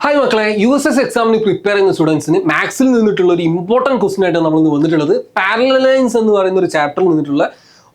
Hi മക്കളെ, USS എക്സാമിന് prepare ചെയ്യുന്ന സ്റ്റുഡൻസിന് മാത്സിൽ നിന്നിട്ടുള്ള ഒരു ഇമ്പോർട്ടൻറ്റ് ക്വസ്റ്റൻ ആയിട്ട് നമ്മൾ വന്നിട്ടുള്ളത് പാരലൽ ലൈൻസ് എന്ന് പറയുന്ന ഒരു ചാപ്റ്ററിൽ നിന്നിട്ടുള്ള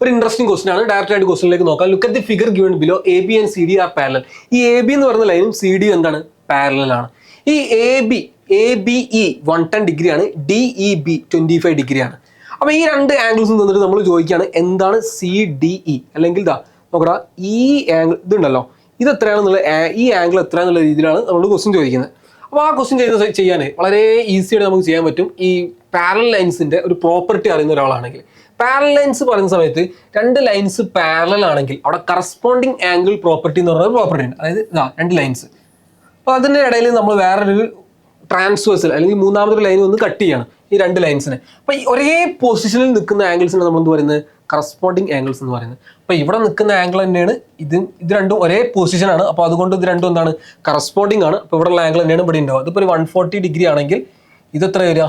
ഒരു ഇൻട്രസ്റ്റിംഗ് ക്വസ്റ്റൻ ആണ്. ഡയറക്റ്റ് ആയിട്ട് ക്വസ്റ്റനിലേക്ക് നോക്കാം. Look at the figure given below AB and CD R parallel. ഈ AB എന്ന് പറയുന്ന ലൈനും CD എന്താണ്, പാരലൽ ആണ്. ഈ ABE 110 ഡിഗ്രി ആണ്, DEB 25 ഡിഗ്രി ആണ്. അപ്പോൾ ഈ രണ്ട് ആംഗിൾസും തന്നിട്ട് നമ്മൾ ചോദിക്കുകയാണ് എന്താണ് CDE, അല്ലെങ്കിൽ നോക്കടാ ഈ ആംഗിൾ ഇതുണ്ടല്ലോ, ഇത് എത്രയാണെന്നുള്ള ഈ ആംഗിൾ എത്രയാണെന്നുള്ള രീതിയിലാണ് നമ്മൾ ക്വസ്റ്റ്യൻ ചോദിക്കുന്നത്. അപ്പോൾ ആ ക്വസ്റ്റ്യൻ ചെയ്യാൻ വളരെ ഈസിയായിട്ട് നമുക്ക് ചെയ്യാൻ പറ്റും ഈ പാരലൽ ലൈൻസിൻ്റെ ഒരു പ്രോപ്പർട്ടി അറിയുന്ന ഒരാളാണെങ്കിൽ. പാരലൽ ലൈൻസ് പറയുന്ന സമയത്ത് രണ്ട് ലൈൻസ് പാരലൽ ആണെങ്കിൽ അവിടെ കറസ്പോണ്ടിങ് ആംഗിൾ പ്രോപ്പർട്ടി എന്ന് പറയുന്ന പ്രോപ്പർട്ടി ഉണ്ട്. അതായത് രണ്ട് ലൈൻസ്, അപ്പോൾ അതിൻ്റെ ഇടയിൽ നമ്മൾ വേറൊരു ട്രാൻസ്വേഴ്സൽ അല്ലെങ്കിൽ മൂന്നാമതൊരു ലൈൻ ഒന്ന് കട്ട് ചെയ്യാണ് ഈ രണ്ട് ലൈൻസിനെ. അപ്പോൾ ഈ ഒരേ പൊസിഷനിൽ നിൽക്കുന്ന ആംഗിൾസിനെ നമ്മൾ എന്ത് പറയുന്നത്, കറസ്പോണ്ടിങ് ആംഗിൾസ് എന്ന് പറയുന്നത്. അപ്പോൾ ഇവിടെ നിൽക്കുന്ന ആംഗിൾ തന്നെയാണ് ഇത് രണ്ടും ഒരേ പൊസിഷനാണ്. അപ്പോൾ അതുകൊണ്ട് ഇത് രണ്ടും എന്താണ്, കറസ്പോണ്ടിങ് ആണ്. അപ്പോൾ ഇവിടെയുള്ള ആംഗിൾ തന്നെയാണ് ഇവിടെ ഉണ്ടാവുക. അതിപ്പോൾ ഒരു 140 ഡിഗ്രി ആണെങ്കിൽ ഇതെത്ര വരിക,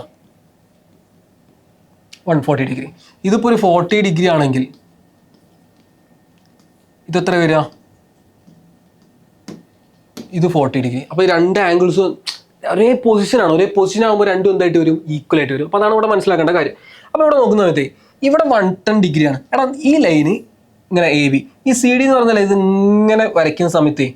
140 ഡിഗ്രി. ഇതിപ്പോൾ ഒരു 40 ഡിഗ്രി ആണെങ്കിൽ ഇതെത്ര വരിക, ഇത് 40 ഡിഗ്രി. അപ്പോൾ ഈ രണ്ട് ആംഗിൾസ് ഒരേ പൊസിഷനാണ്. ഒരേ പൊസിഷൻ ആകുമ്പോൾ രണ്ടും എന്തായിട്ട് വരും, ഈക്വൽ ആയിട്ട് വരും. അപ്പോൾ അതാണ് ഇവിടെ മനസ്സിലാക്കേണ്ട കാര്യം. അപ്പോൾ ഇവിടെ നോക്കുന്ന സമയത്ത് ഇവിടെ 110 ഡിഗ്രിയാണ്. എടാ ഈ ലൈന് ഇങ്ങനെ AB, ഈ CD എന്ന് പറഞ്ഞാൽ ഇത് ഇങ്ങനെ വരയ്ക്കുന്ന സമയത്ത്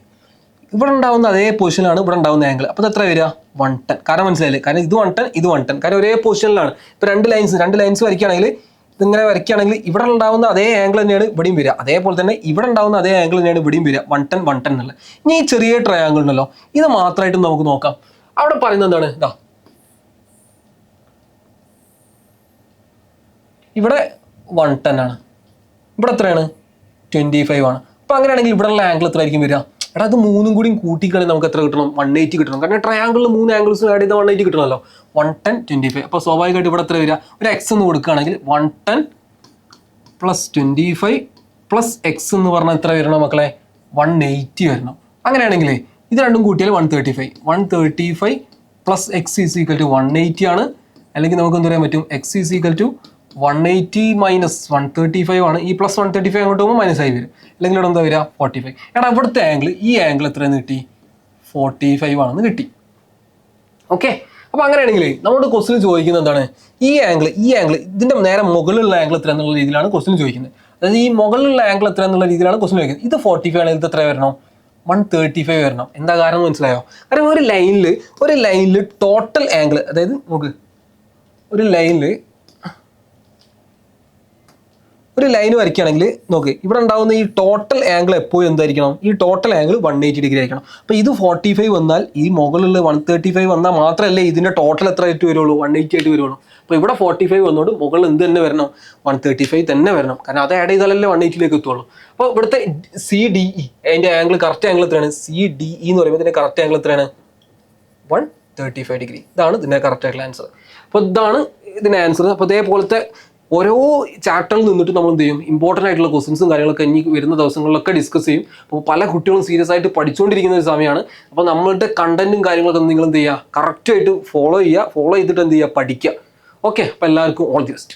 ഇവിടെ ഉണ്ടാവുന്ന അതേ പൊസിഷനിലാണ് ഇവിടെ ഉണ്ടാവുന്ന ആംഗിൾ. അപ്പോൾ ഇത് എത്ര വരിക, 110. കാരണം മനസ്സിലായില്ലേ, കാരണം ഇത് 110 ഇത് 110, കാരണം ഒരേ പൊസിഷനിലാണ്. ഇപ്പോൾ രണ്ട് ലൈൻസ് വരയ്ക്കുകയാണെങ്കിൽ ഇതിങ്ങനെ വരയ്ക്കുകയാണെങ്കിൽ ഇവിടെ ഉണ്ടാവുന്ന അതേ ആംഗിൾ തന്നെയാണ് ഇവിടെയും വരിക. അതേപോലെ തന്നെ ഇവിടെ ഉണ്ടാവുന്ന അതേ ആംഗിൾ തന്നെയാണ് ഇവിടെയും വരിക, 110 എന്നുള്ളത്. ഇനി ഈ ചെറിയ ട്രയാംഗിൾ ഉണ്ടല്ലോ, ഇത് മാത്രമായിട്ട് നമുക്ക് നോക്കാം. അവിടെ പറയുന്നത് എന്താണ്, ഇവിടെ 110 ആണ്, ഇവിടെ എത്രയാണ്, 25 ആണ്. അപ്പോൾ അങ്ങനെയാണെങ്കിൽ ഇവിടെയുള്ള ആംഗിൾ എത്ര ആയിരിക്കും വരിക? എടാ അത് മൂന്നും കൂടി കൂട്ടിക്കളി നമുക്ക് എത്ര കിട്ടണം, 180 കിട്ടണം. കാരണം ട്രയാംഗിളിൽ 3 ആംഗിൾസ് ആഡ് ചെയ്താൽ 180 കിട്ടണമല്ലോ. 110 25. അപ്പോൾ സ്വാഭാവികമായിട്ട് ഇവിടെ എത്ര വരിക, ഒരു X എന്ന് കൊടുക്കുകയാണെങ്കിൽ 110 + 25 + X എന്ന് പറഞ്ഞാൽ എത്ര വരണം മക്കളെ, 180 വരണം. അങ്ങനെയാണെങ്കിൽ ഇത് രണ്ടും കൂട്ടിയാൽ 135 + X = 180 ആണ്. അല്ലെങ്കിൽ നമുക്ക് എന്ത് പറയാൻ പറ്റും, X = 180 - 135 ആണ്. ഈ + 135 അങ്ങോട്ട് പോകുമ്പോൾ മൈനസ് ആയി വരും. അല്ലെങ്കിൽ ഇവിടെ എന്താ വരിക, 45. എടാ ഇവിടുത്തെ ആംഗിൾ, ഈ ആംഗിൾ എത്രയെന്ന് കിട്ടി, 45 ആണെന്ന് കിട്ടി. ഓക്കെ, അപ്പോൾ അങ്ങനെയാണെങ്കിൽ നമ്മുടെ ക്വസ്റ്റ്യൻ ചോദിക്കുന്നത് എന്താണ്, ഈ ആംഗിൾ ഇതിൻ്റെ നേരെ മുകളിലുള്ള ആംഗിൾ എത്ര എന്നുള്ള രീതിയിലാണ് ക്വസ്റ്റ്യൻ ചോദിക്കുന്നത്. അതായത് ഈ മുകളിലുള്ള ആംഗിൾ എത്ര എന്നുള്ള രീതിയിലാണ് ക്വസ്റ്റ്യൻ ചോദിക്കുന്നത്. ഇത് 45 ആണെങ്കിൽ ഇത് എത്ര വരണം, 135 വരണം. എന്താ കാരണം മനസ്സിലായോ? കാരണം ഒരു ലൈനിൽ ടോട്ടൽ ആംഗിൾ, അതായത് നോക്ക്, ഒരു ലൈൻ വരയ്ക്കുകയാണെങ്കിൽ നോക്ക്, ഇവിടെ ഉണ്ടാകുന്ന ഈ ടോട്ടൽ ആംഗിൾ എപ്പോഴും എന്തായിരിക്കണം, ഈ ടോട്ടൽ ആംഗിൾ 180 ഡിഗ്രി ആയിരിക്കണം. അപ്പോൾ ഇത് 45 വന്നാൽ ഈ മുകളിലുള്ള 135 വന്നാൽ മാത്രമല്ലേ ഇതിൻ്റെ ടോട്ടൽ എത്ര ആയിട്ട് വരുള്ളൂ, 180 ആയിട്ട് വരുള്ളൂ. അപ്പോൾ ഇവിടെ 45 വന്നോണ്ട് മുകളിൽ എന്ത് തന്നെ വരണം, 135 തന്നെ വരണം. കാരണം അത് ആഡ് ചെയ്താലല്ലേ 180ലേക്ക് എത്തുള്ളൂ. അപ്പോൾ ഇവിടുത്തെ CDE അതിൻ്റെ ആംഗിൾ, കറക്റ്റ് ആംഗിൾ എത്രയാണ്, CDE എന്ന് പറയുമ്പോൾ ഇതിൻ്റെ കറക്റ്റ് ആംഗിൾ എത്രയാണ്, 135 ഡിഗ്രി. ഇതാണ് ഇതിൻ്റെ കറക്റ്റ് ആയിട്ടുള്ള ആൻസർ. അപ്പോൾ ഇതാണ് ഇതിൻ്റെ ആൻസർ. അപ്പോൾ ഇതേപോലത്തെ ഓരോ ചാപ്റ്ററിൽ നിന്നിട്ട് നമ്മൾ എന്ത് ചെയ്യും, ഇമ്പോർട്ടൻ്റ് ആയിട്ടുള്ള ക്വസ്റ്റൻസും കാര്യങ്ങളൊക്കെ ഇനി വരുന്ന ദിവസങ്ങളിലൊക്കെ ഡിസ്കസ് ചെയ്യും. അപ്പോൾ പല കുട്ടികളും സീരിയസ് ആയിട്ട് പഠിച്ചുകൊണ്ടിരിക്കുന്ന ഒരു സമയമാണ്. അപ്പോൾ നമ്മളുടെ കണ്ടന്റും കാര്യങ്ങളൊക്കെ നിങ്ങൾ എന്ത് ചെയ്യുക, കറക്റ്റായിട്ട് ഫോളോ ചെയ്തിട്ട് എന്ത് ചെയ്യുക, പഠിക്കുക. ഓക്കെ, അപ്പോൾ എല്ലാവർക്കും ഓൾ ദി ബെസ്റ്റ്.